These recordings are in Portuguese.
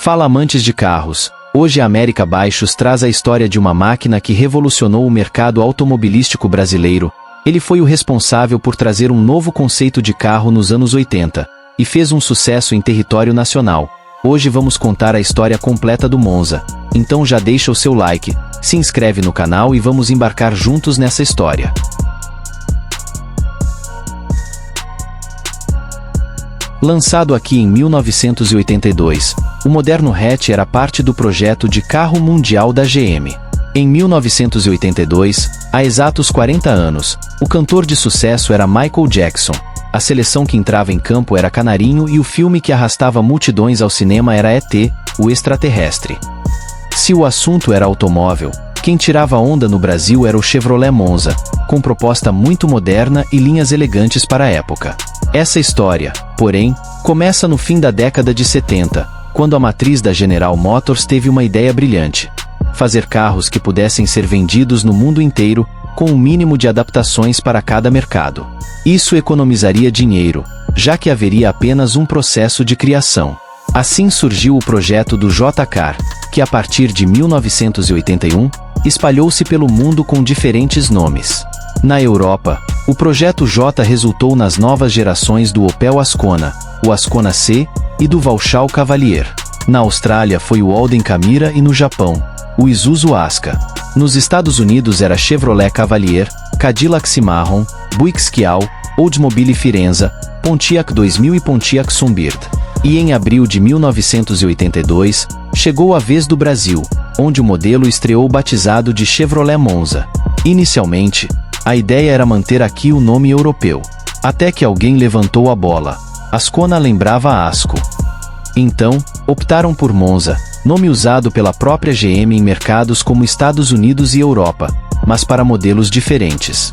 Fala amantes de carros, hoje a América Baixos traz a história de uma máquina que revolucionou o mercado automobilístico brasileiro. Ele foi o responsável por trazer um novo conceito de carro nos anos 80, e fez um sucesso em território nacional. Hoje vamos contar a história completa do Monza, então já deixa o seu like, se inscreve no canal e vamos embarcar juntos nessa história. Lançado aqui em 1982, o moderno hatch era parte do projeto de carro mundial da GM. Em 1982, há exatos 40 anos, o cantor de sucesso era Michael Jackson, a seleção que entrava em campo era Canarinho e o filme que arrastava multidões ao cinema era ET, o extraterrestre. Se o assunto era automóvel, quem tirava onda no Brasil era o Chevrolet Monza, com proposta muito moderna e linhas elegantes para a época. Essa história, porém, começa no fim da década de 70, quando a matriz da General Motors teve uma ideia brilhante: fazer carros que pudessem ser vendidos no mundo inteiro, com um mínimo de adaptações para cada mercado. Isso economizaria dinheiro, já que haveria apenas um processo de criação. Assim surgiu o projeto do J-Car, que a partir de 1981, espalhou-se pelo mundo com diferentes nomes. Na Europa, o projeto J resultou nas novas gerações do Opel Ascona, o Ascona C, e do Vauxhall Cavalier. Na Austrália foi o Holden Camira e no Japão, o Isuzu Aska. Nos Estados Unidos era Chevrolet Cavalier, Cadillac Cimarron, Buick Schial, Oldsmobile Firenze, Pontiac 2000 e Pontiac Sunbird. E em abril de 1982, chegou a vez do Brasil, onde o modelo estreou batizado de Chevrolet Monza. Inicialmente, a ideia era manter aqui o nome europeu. Até que alguém levantou a bola. Ascona lembrava Asco. Então, optaram por Monza, nome usado pela própria GM em mercados como Estados Unidos e Europa, mas para modelos diferentes.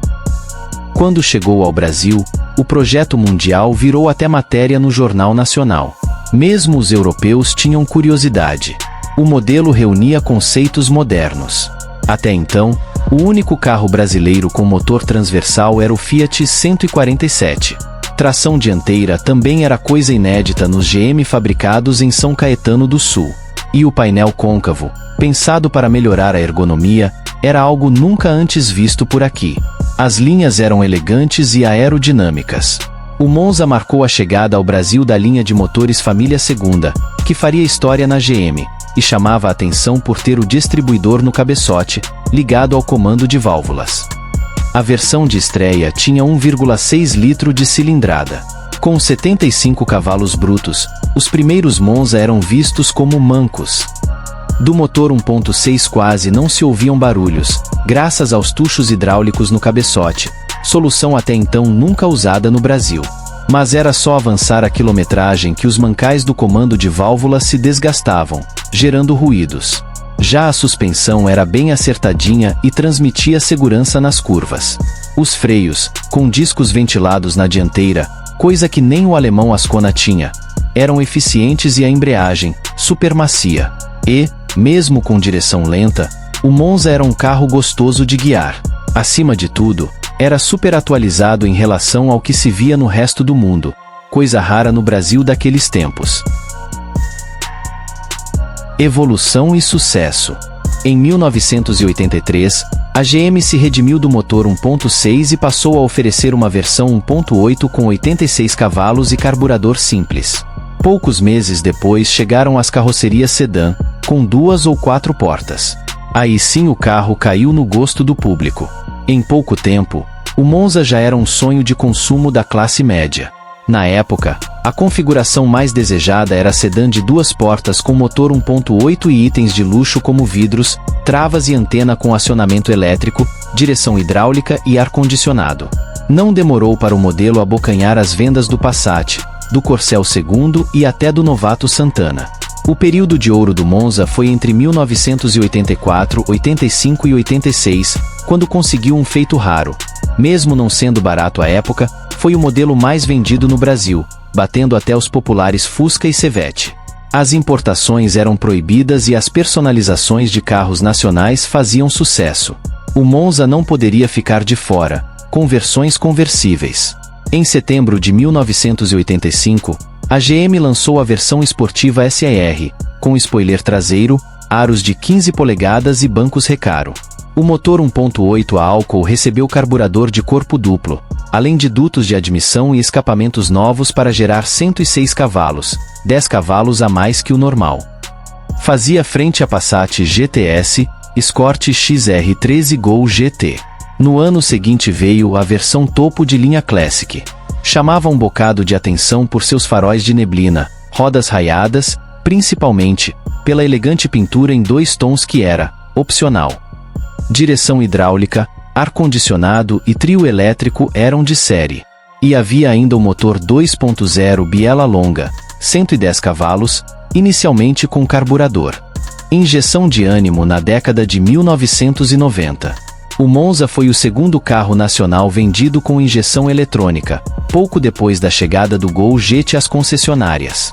Quando chegou ao Brasil, o projeto mundial virou até matéria no Jornal Nacional. Mesmo os europeus tinham curiosidade. O modelo reunia conceitos modernos. Até então, o único carro brasileiro com motor transversal era o Fiat 147. Tração dianteira também era coisa inédita nos GM fabricados em São Caetano do Sul. E o painel côncavo, pensado para melhorar a ergonomia, era algo nunca antes visto por aqui. As linhas eram elegantes e aerodinâmicas. O Monza marcou a chegada ao Brasil da linha de motores família segunda, que faria história na GM, e chamava a atenção por ter o distribuidor no cabeçote, ligado ao comando de válvulas. A versão de estreia tinha 1,6 litro de cilindrada. Com 75 cavalos brutos, os primeiros Monza eram vistos como mancos. Do motor 1.6 quase não se ouviam barulhos, graças aos tuchos hidráulicos no cabeçote, solução até então nunca usada no Brasil. Mas era só avançar a quilometragem que os mancais do comando de válvulas se desgastavam, gerando ruídos. Já a suspensão era bem acertadinha e transmitia segurança nas curvas. Os freios, com discos ventilados na dianteira, coisa que nem o alemão Ascona tinha, eram eficientes e a embreagem, super macia. E, mesmo com direção lenta, o Monza era um carro gostoso de guiar. Acima de tudo, era super atualizado em relação ao que se via no resto do mundo, coisa rara no Brasil daqueles tempos. Evolução e sucesso. Em 1983, a GM se redimiu do motor 1.6 e passou a oferecer uma versão 1.8 com 86 cavalos e carburador simples. Poucos meses depois chegaram as carrocerias sedã, com 2 ou 4 portas. Aí sim o carro caiu no gosto do público. Em pouco tempo, o Monza já era um sonho de consumo da classe média. Na época, a configuração mais desejada era sedã de 2 portas com motor 1.8 e itens de luxo como vidros, travas e antena com acionamento elétrico, direção hidráulica e ar-condicionado. Não demorou para o modelo abocanhar as vendas do Passat, do Corcel II e até do Novato Santana. O período de ouro do Monza foi entre 1984, 85 e 86, quando conseguiu um feito raro. Mesmo não sendo barato à época, foi o modelo mais vendido no Brasil, batendo até os populares Fusca e Chevette. As importações eram proibidas e as personalizações de carros nacionais faziam sucesso. O Monza não poderia ficar de fora, com versões conversíveis. Em setembro de 1985, A GM lançou a versão esportiva SR, com spoiler traseiro, aros de 15 polegadas e bancos Recaro. O motor 1.8 a álcool recebeu carburador de corpo duplo, além de dutos de admissão e escapamentos novos para gerar 106 cavalos, 10 cavalos a mais que o normal. Fazia frente a Passat GTS, Escort XR13 Gol GT. No ano seguinte veio a versão topo de linha Classic. Chamava um bocado de atenção por seus faróis de neblina, rodas raiadas, principalmente pela elegante pintura em 2 tons que era opcional. Direção hidráulica, ar-condicionado e trio elétrico eram de série. E havia ainda o motor 2.0 biela longa, 110 cavalos, inicialmente com carburador. Injeção de ânimo na década de 1990. O Monza foi o segundo carro nacional vendido com injeção eletrônica, pouco depois da chegada do Gol GT às concessionárias.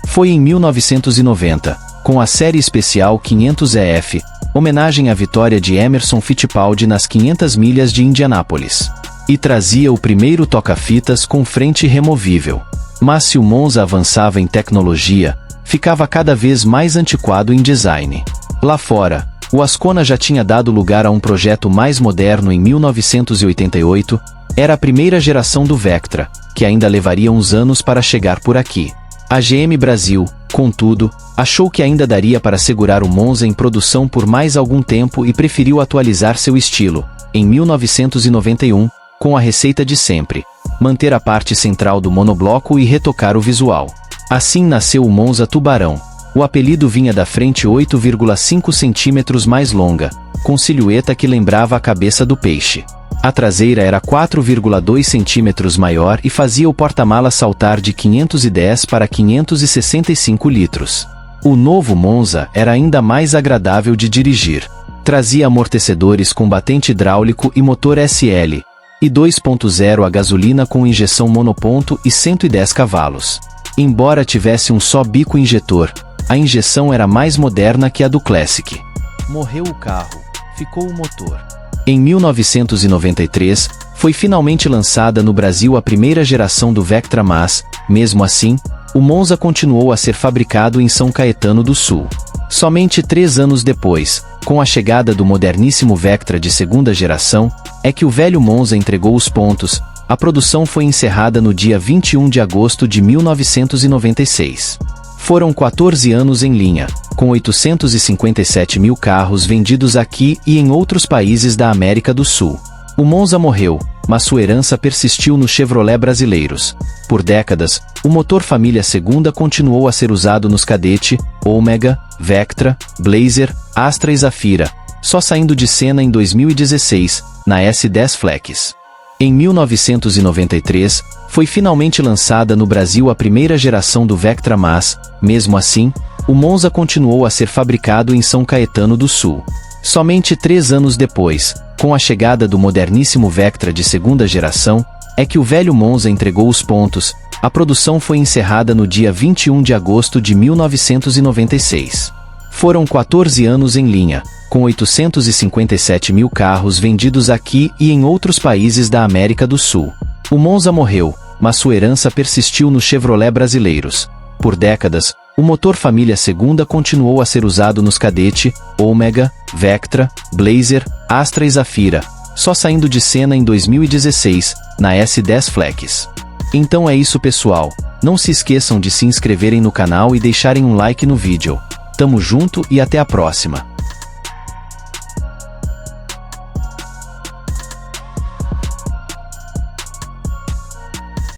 Foi em 1990, com a série especial 500EF, homenagem à vitória de Emerson Fittipaldi nas 500 milhas de Indianápolis. E trazia o primeiro toca-fitas com frente removível. Mas se o Monza avançava em tecnologia, ficava cada vez mais antiquado em design. Lá fora, o Ascona já tinha dado lugar a um projeto mais moderno em 1988, era a primeira geração do Vectra, que ainda levaria uns anos para chegar por aqui. A GM Brasil, contudo, achou que ainda daria para segurar o Monza em produção por mais algum tempo e preferiu atualizar seu estilo, em 1991, com a receita de sempre: manter a parte central do monobloco e retocar o visual. Assim nasceu o Monza Tubarão. O apelido vinha da frente 8,5 centímetros mais longa, com silhueta que lembrava a cabeça do peixe. A traseira era 4,2 centímetros maior e fazia o porta-malas saltar de 510 para 565 litros. O novo Monza era ainda mais agradável de dirigir. Trazia amortecedores com batente hidráulico e motor SL, e 2.0 a gasolina com injeção monoponto e 110 cavalos. Embora tivesse um só bico injetor, a injeção era mais moderna que a do Classic. Morreu o carro, ficou o motor. Em 1993, foi finalmente lançada no Brasil a primeira geração do Vectra, mas, mesmo assim, o Monza continuou a ser fabricado em São Caetano do Sul. Somente 3 anos depois, com a chegada do moderníssimo Vectra de segunda geração, é que o velho Monza entregou os pontos. A produção foi encerrada no dia 21 de agosto de 1996. Foram 14 anos em linha, com 857 mil carros vendidos aqui e em outros países da América do Sul. O Monza morreu, mas sua herança persistiu nos Chevrolet brasileiros. Por décadas, o motor família segunda continuou a ser usado nos Cadete, Ômega, Vectra, Blazer, Astra e Zafira, só saindo de cena em 2016, na S10 Flex. Em 1993, foi finalmente lançada no Brasil a primeira geração do Vectra, mas, mesmo assim, o Monza continuou a ser fabricado em São Caetano do Sul. Somente 3 anos depois, com a chegada do moderníssimo Vectra de segunda geração, é que o velho Monza entregou os pontos. A produção foi encerrada no dia 21 de agosto de 1996. Foram 14 anos em linha, com 857 mil carros vendidos aqui e em outros países da América do Sul. O Monza morreu, mas sua herança persistiu nos Chevrolet brasileiros. Por décadas, o motor família segunda continuou a ser usado nos Cadete, Ômega, Vectra, Blazer, Astra e Zafira, só saindo de cena em 2016, na S10 Flex. Então é isso, pessoal, não se esqueçam de se inscreverem no canal e deixarem um like no vídeo. Tamo junto e até a próxima!